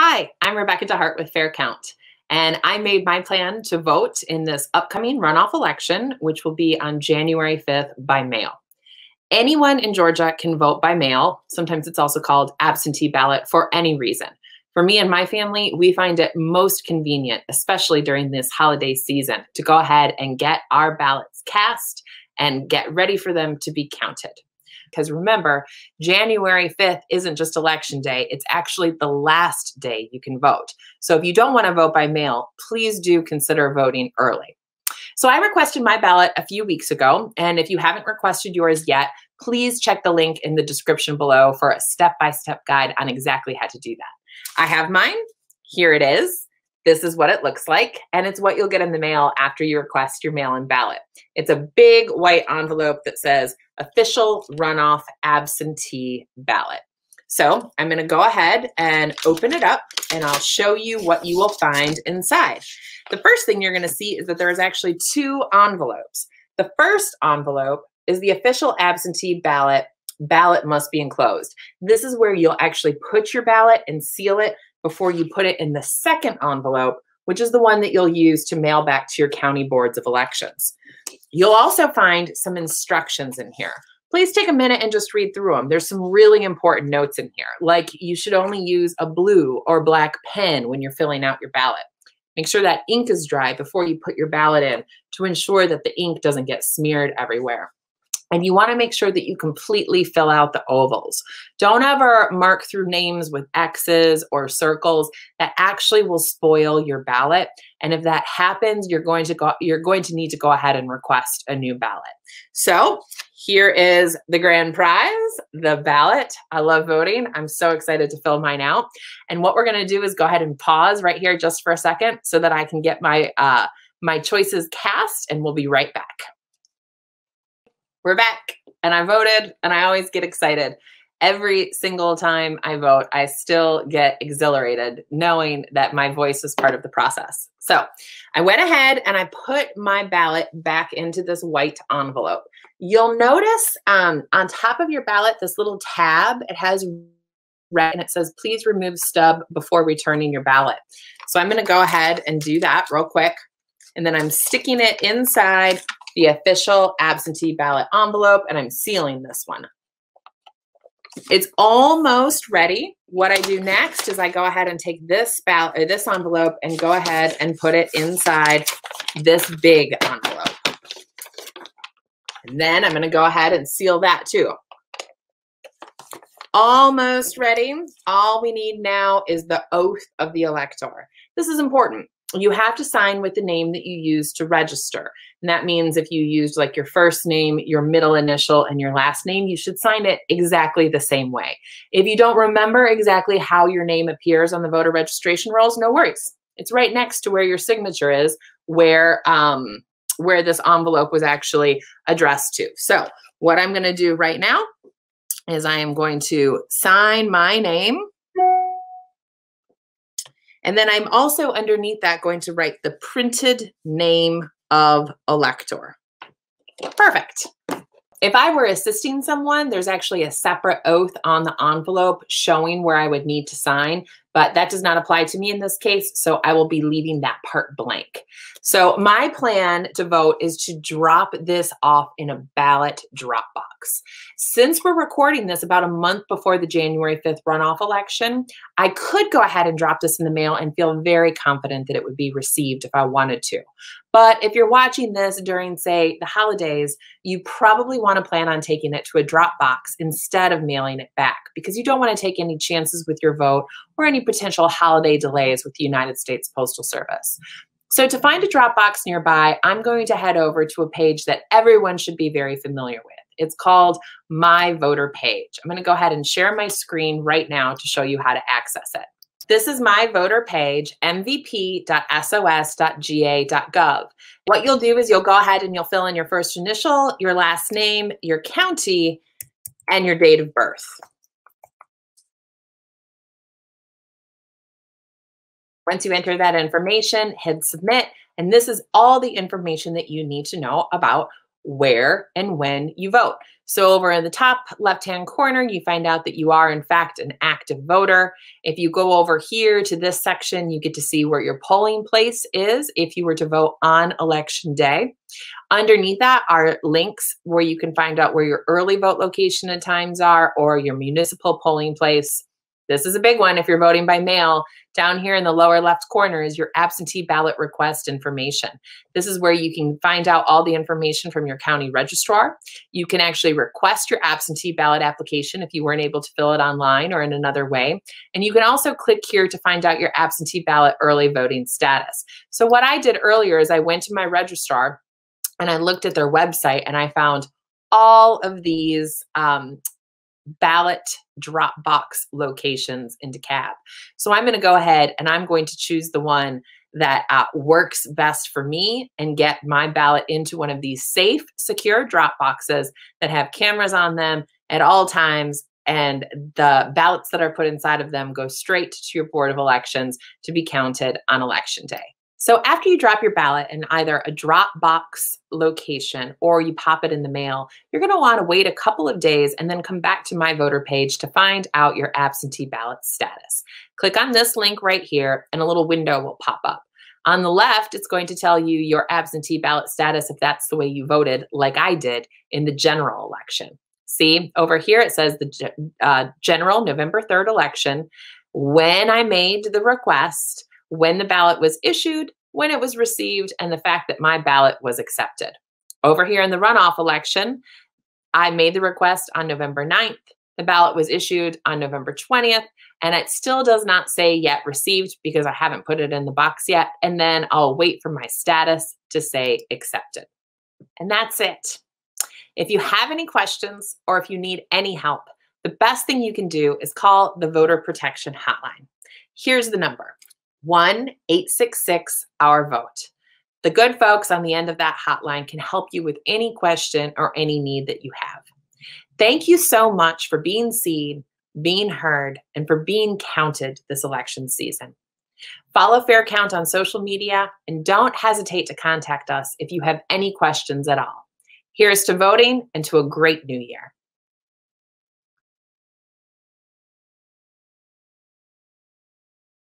Hi, I'm Rebecca DeHart with Fair Count, and I made my plan to vote in this upcoming runoff election, which will be on January 5th by mail. Anyone in Georgia can vote by mail. Sometimes it's also called absentee ballot for any reason. For me and my family, we find it most convenient, especially during this holiday season, to go ahead and get our ballots cast and get ready for them to be counted. Because remember, January 5th isn't just election day, it's actually the last day you can vote. So if you don't want to vote by mail, please do consider voting early. So I requested my ballot a few weeks ago, and if you haven't requested yours yet, please check the link in the description below for a step-by-step guide on exactly how to do that. I have mine. Here it is. This is what it looks like, and it's what you'll get in the mail after you request your mail-in ballot. It's a big white envelope that says Official Runoff Absentee Ballot. So I'm going to go ahead and open it up, and I'll show you what you will find inside. The first thing you're going to see is that there is actually two envelopes. The first envelope is the Official Absentee Ballot. Ballot must be enclosed. This is where you'll actually put your ballot and seal it before you put it in the second envelope, which is the one that you'll use to mail back to your county boards of elections. You'll also find some instructions in here. Please take a minute and just read through them. There's some really important notes in here, like you should only use a blue or black pen when you're filling out your ballot. Make sure that ink is dry before you put your ballot in to ensure that the ink doesn't get smeared everywhere. And you want to make sure that you completely fill out the ovals. Don't ever mark through names with X's or circles. That actually will spoil your ballot. And if that happens, you're going to need to go ahead and request a new ballot. So here is the grand prize, the ballot. I love voting. I'm so excited to fill mine out. And what we're going to do is go ahead and pause right here just for a second so that I can get my choices cast, and we'll be right back. We're back, and I voted, and I always get excited. Every single time I vote, I still get exhilarated knowing that my voice is part of the process. So I went ahead and I put my ballot back into this white envelope. You'll notice on top of your ballot, this little tab, it has red and it says, please remove stub before returning your ballot. So I'm going to go ahead and do that real quick. And then I'm sticking it inside the official absentee ballot envelope, and I'm sealing this one. It's almost ready. What I do next is I go ahead and take this envelope and go ahead and put it inside this big envelope. And then I'm going to go ahead and seal that too. Almost ready. All we need now is the oath of the elector. This is important. You have to sign with the name that you use to register. And that means if you used like your first name, your middle initial, and your last name, you should sign it exactly the same way. If you don't remember exactly how your name appears on the voter registration rolls, no worries. It's right next to where your signature is, where this envelope was actually addressed to. So what I'm going to do right now is I am going to sign my name. And then I'm also underneath that going to write the printed name of elector. Perfect. If I were assisting someone, there's actually a separate oath on the envelope showing where I would need to sign, but that does not apply to me in this case, so I will be leaving that part blank. So my plan to vote is to drop this off in a ballot drop box. Since we're recording this about a month before the January 5th runoff election, I could go ahead and drop this in the mail and feel very confident that it would be received if I wanted to. But if you're watching this during, say, the holidays, you probably want to plan on taking it to a drop box instead of mailing it back, because you don't want to take any chances with your vote or any potential holiday delays with the United States Postal Service. So to find a drop box nearby, I'm going to head over to a page that everyone should be very familiar with. It's called My Voter Page. I'm going to go ahead and share my screen right now to show you how to access it. This is my voter page, mvp.sos.ga.gov. What you'll do is you'll go ahead and you'll fill in your first initial, your last name, your county, and your date of birth. Once you enter that information, hit submit, and this is all the information that you need to know about where and when you vote. So over in the top left-hand corner, you find out that you are in fact an active voter. If you go over here to this section, you get to see where your polling place is if you were to vote on election day. Underneath that are links where you can find out where your early vote location and times are, or your municipal polling place. This is a big one if you're voting by mail. Down here in the lower left corner is your absentee ballot request information. This is where you can find out all the information from your county registrar. You can actually request your absentee ballot application if you weren't able to fill it online or in another way. And you can also click here to find out your absentee ballot early voting status. So what I did earlier is I went to my registrar and I looked at their website and I found all of these ballot dropbox locations in DeKalb. So I'm going to go ahead and I'm going to choose the one that works best for me and get my ballot into one of these safe, secure drop boxes that have cameras on them at all times. And the ballots that are put inside of them go straight to your Board of Elections to be counted on election day. So after you drop your ballot in either a Dropbox location or you pop it in the mail, you're going to want to wait a couple of days and then come back to My Voter page to find out your absentee ballot status. Click on this link right here and a little window will pop up. On the left, it's going to tell you your absentee ballot status if that's the way you voted, like I did in the general election. See, over here it says the general November 3rd election, when I made the request, when the ballot was issued, when it was received, and the fact that my ballot was accepted. Over here in the runoff election, I made the request on November 9th. The ballot was issued on November 20th, and it still does not say yet received because I haven't put it in the box yet. And then I'll wait for my status to say accepted. And that's it. If you have any questions or if you need any help, the best thing you can do is call the Voter Protection Hotline. Here's the number. 1-866-OUR-VOTE. The good folks on the end of that hotline can help you with any question or any need that you have. Thank you so much for being seen, being heard, and for being counted this election season. Follow Fair Count on social media and don't hesitate to contact us if you have any questions at all. Here's to voting and to a great new year.